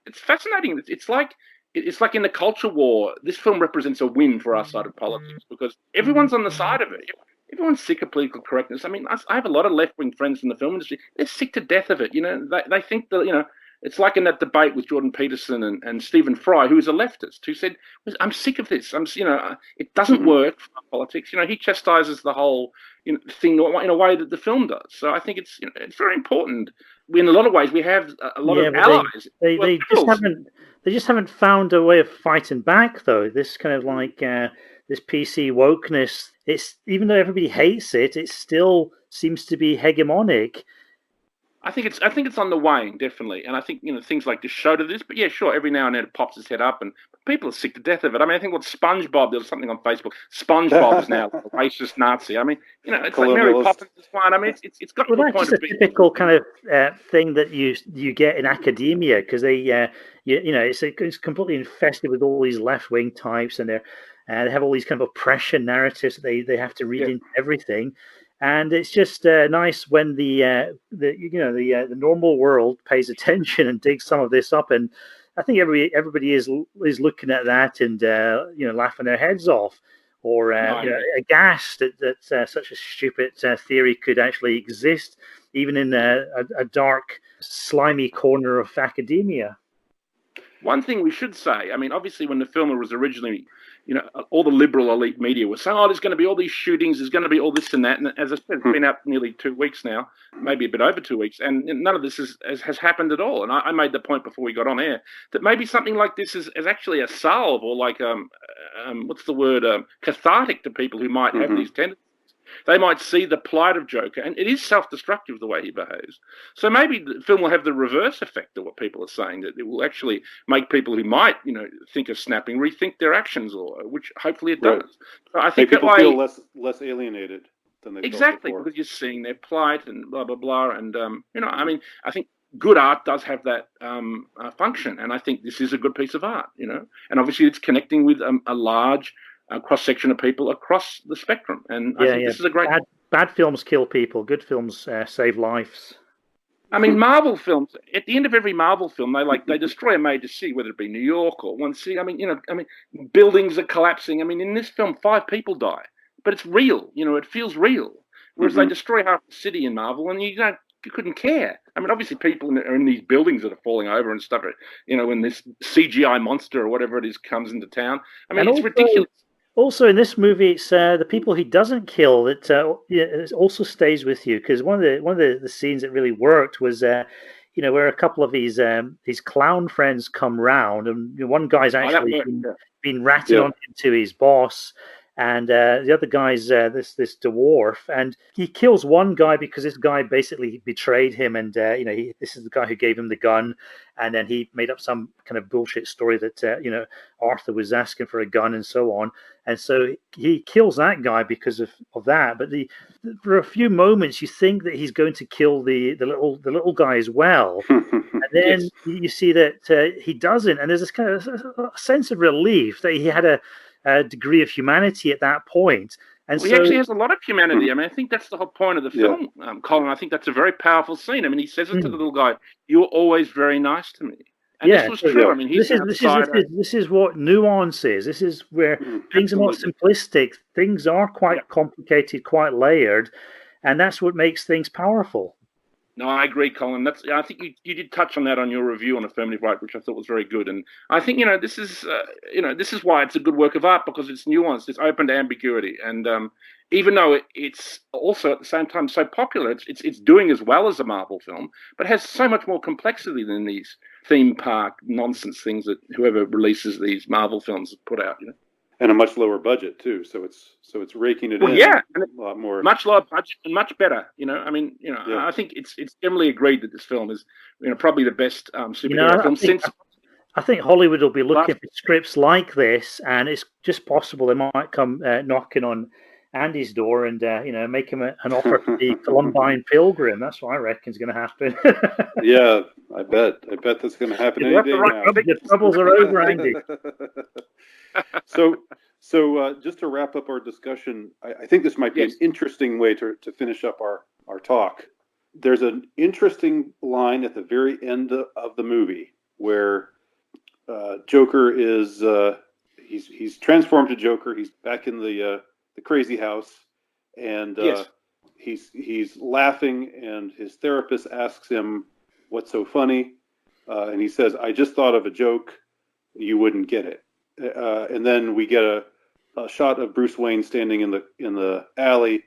it's fascinating. It's like in the culture war. This film represents a win for our side of politics, because everyone's on the side of it. Everyone's sick of political correctness. I mean, I have a lot of left-wing friends in the film industry. They're sick to death of it. They think that it's like in that debate with Jordan Peterson and Stephen Fry, who is a leftist, who said, "I'm sick of this. It doesn't work for politics." He chastises the whole thing in a way that the film does. So I think it's very important. In a lot of ways, we have a lot of allies. They just haven't found a way of fighting back, though. This kind of this PC wokeness. It's, even though everybody hates it, it still seems to be hegemonic. I think it's on the wane, definitely, and I think things like this show to this. But yeah, sure, every now and then it pops its head up, and people are sick to death of it. I mean, I think SpongeBob, there was something on Facebook. SpongeBob is now a racist Nazi. I mean, it's like Mary Poppins is fine. I mean, it's got to a point of being typical kind of thing that you get in academia, because they it's completely infested with all these left-wing types, and they have all these kind of oppression narratives that they have to read into everything. And it's just nice when the normal world pays attention and digs some of this up, and I think everybody is looking at that and laughing their heads off, or aghast that such a stupid theory could actually exist, even in a dark, slimy corner of academia. One thing we should say, I mean, obviously when the film was originally, all the liberal elite media was saying, there's going to be all these shootings, there's going to be all this and that. And as I said, it's been out nearly 2 weeks now, maybe a bit over 2 weeks, and none of this has happened at all. And I made the point before we got on air that maybe something like this is actually a salve, or like, cathartic to people who might have these tendencies. They might see the plight of Joker, and it is self-destructive the way he behaves. So maybe the film will have the reverse effect of what people are saying, that it will actually make people who might, think of snapping, rethink their actions, or which hopefully it does. So I think people feel less alienated than they exactly felt before. Because you're seeing their plight and blah blah blah, and I think good art does have that function, and I think this is a good piece of art, and obviously it's connecting with a large cross-section of people across the spectrum, and I think this is a great... Bad films kill people, good films save lives. I mean, Marvel films, at the end of every Marvel film, they destroy a major city, whether it be New York or one city. I mean, buildings are collapsing. I mean, in this film, 5 people die, but it's real, it feels real. Whereas they destroy half the city in Marvel, and you couldn't care. I mean, obviously people are in these buildings that are falling over and stuff, when this CGI monster or whatever it is comes into town. I mean, it's ridiculous. Also, in this movie, it's the people he doesn't kill that it also stays with you, because one of the scenes that really worked was where a couple of these clown friends come round, and one guy's actually been ratted on into his boss, and the other guy's this dwarf, and he kills one guy because this guy basically betrayed him, and this is the guy who gave him the gun, and then he made up some kind of bullshit story that Arthur was asking for a gun and so on, and so he kills that guy because of that. But for a few moments you think that he's going to kill the little guy as well, and then you see that he doesn't, and there's this kind of a sense of relief that he had a degree of humanity at that point. And he actually has a lot of humanity. I mean, I think that's the whole point of the film, Colin. I think that's a very powerful scene. I mean, he says it to the little guy, "You're always very nice to me." And this was true. I mean, this is what nuance is. This is where things are not simplistic. Things are quite complicated, quite layered, and that's what makes things powerful. No, I agree, Colin. I think you did touch on that on your review on Affirmative Right, which I thought was very good. And I think this is why it's a good work of art, because it's nuanced, it's open to ambiguity, and even though it's also at the same time so popular, it's doing as well as a Marvel film, but has so much more complexity than these theme park nonsense things that whoever releases these Marvel films put out. And a much lower budget too, so it's raking it in. Yeah, and a lot more, much lower budget and much better. I think it's generally agreed that this film is, probably the best superhero film since. I think Hollywood will be looking for scripts like this, and it's just possible they might come knocking on Andy's door and make him an offer to the Columbine Pilgrim. That's what I reckon is going to happen. Yeah, I bet that's going to happen any day now. The troubles are over, Andy. So just to wrap up our discussion, I think this might be an interesting way to finish up our talk. There's an interesting line at the very end of the movie where Joker is he's transformed to Joker. He's back in the crazy house, and he's laughing, and his therapist asks him, "What's so funny?" And he says, "I just thought of a joke. You wouldn't get it." And then we get a shot of Bruce Wayne standing in the alley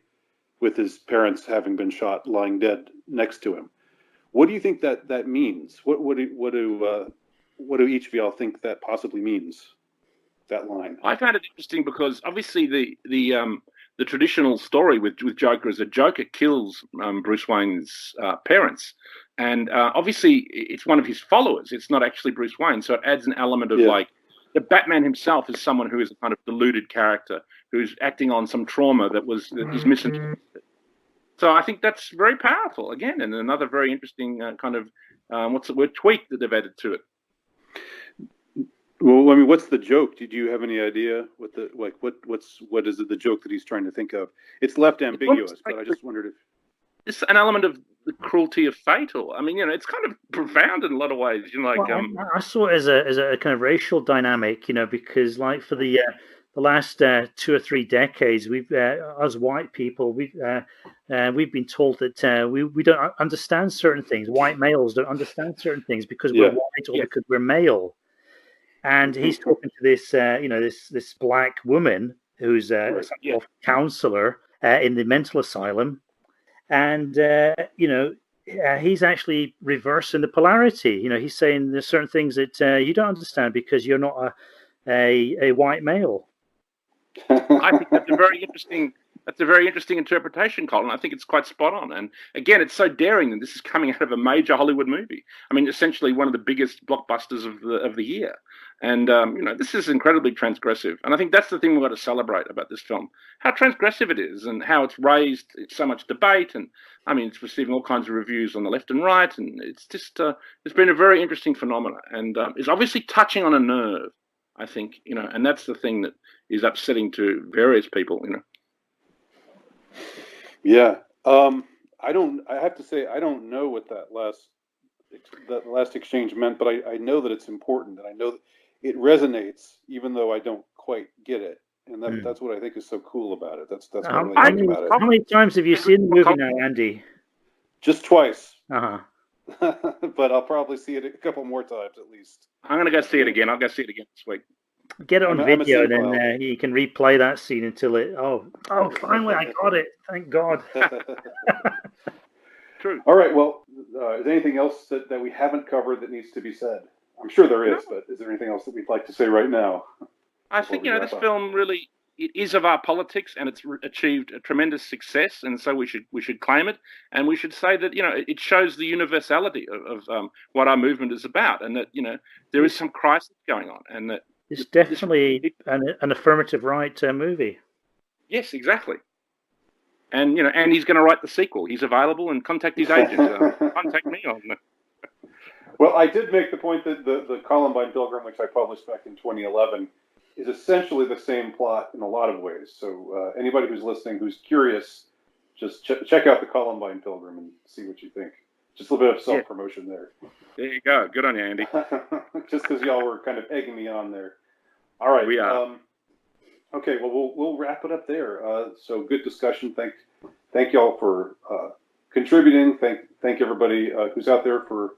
with his parents having been shot, lying dead next to him. What do you think that means? What do each of y'all think that possibly means? That line. I found it interesting because obviously the traditional story with Joker is that Joker kills Bruce Wayne's parents, And obviously, it's one of his followers. It's not actually Bruce Wayne. So it adds an element of like the Batman himself is someone who is a kind of deluded character who's acting on some trauma that is misinterpreted. So I think that's very powerful, again, and another very interesting kind of, what's the word, tweak that they've added to it. Well, I mean, what's the joke? Do you have any idea what what is it, the joke that he's trying to think of? It's left ambiguous, but I just wondered if it's an element of the cruelty of fate, or I mean, it's kind of profound in a a lot of ways. I saw it as a kind of racial dynamic, because like for the last 2 or 3 decades, we've as white people, we've been told that we don't understand certain things. White males don't understand certain things because we're white or because we're male. And he's talking to this, this black woman who's a counselor in the mental asylum, and he's actually reversing the polarity. He's saying there's certain things that you don't understand because you're not a white male. I think that's a very interesting interpretation, Colin. I think it's quite spot on. And again, it's so daring that this is coming out of a major Hollywood movie. I mean, essentially one of the biggest blockbusters of the year. And this is incredibly transgressive. And I think that's the thing we've got to celebrate about this film: how transgressive it is, and how it's raised so much debate. And I mean, it's receiving all kinds of reviews on the left and right. And it's just it's been a very interesting phenomenon, and it's obviously touching on a nerve, I think, and that's the thing that is upsetting to various people, Yeah. I have to say, I don't know what that last exchange meant, but I know that it's important, and I know that it resonates, even though I don't quite get it. And that's what I think is so cool about it. That's what I like about it. How many times have you seen the movie now, Andy? Just twice. Uh-huh. But I'll probably see it a couple more times at least. I'm going to go see it again. I'll go see it again this week. Get it on video, then you can replay that scene until it. Oh! Finally, I got it. Thank God. True. All right. Well, is there anything else that we haven't covered that needs to be said? I'm sure there is, but is there anything else that we'd like to say right now? I think this film really it is of our politics, and it's achieved a tremendous success, and so we should claim it, and we should say that it shows the universality of what our movement is about, and that there is some crisis going on, and that. It's definitely an affirmative right movie. Yes, exactly. And and he's going to write the sequel. He's available, and contact his agent. Contact me on. Well, I did make the point that the Columbine Pilgrim, which I published back in 2011, is essentially the same plot in a lot of ways. So anybody who's listening, who's curious, just check out the Columbine Pilgrim and see what you think. Just a little bit of self-promotion there. There you go. Good on you, Andy. Just because y'all were kind of egging me on there. All right. We are. Okay. Well, we'll wrap it up there. So good discussion. Thank y'all for contributing. Thank everybody who's out there for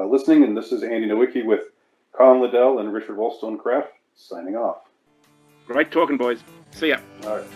listening. And this is Andy Nowicki with Colin Liddell and Richard Wolstencroft signing off. Great talking, boys. See ya. All right.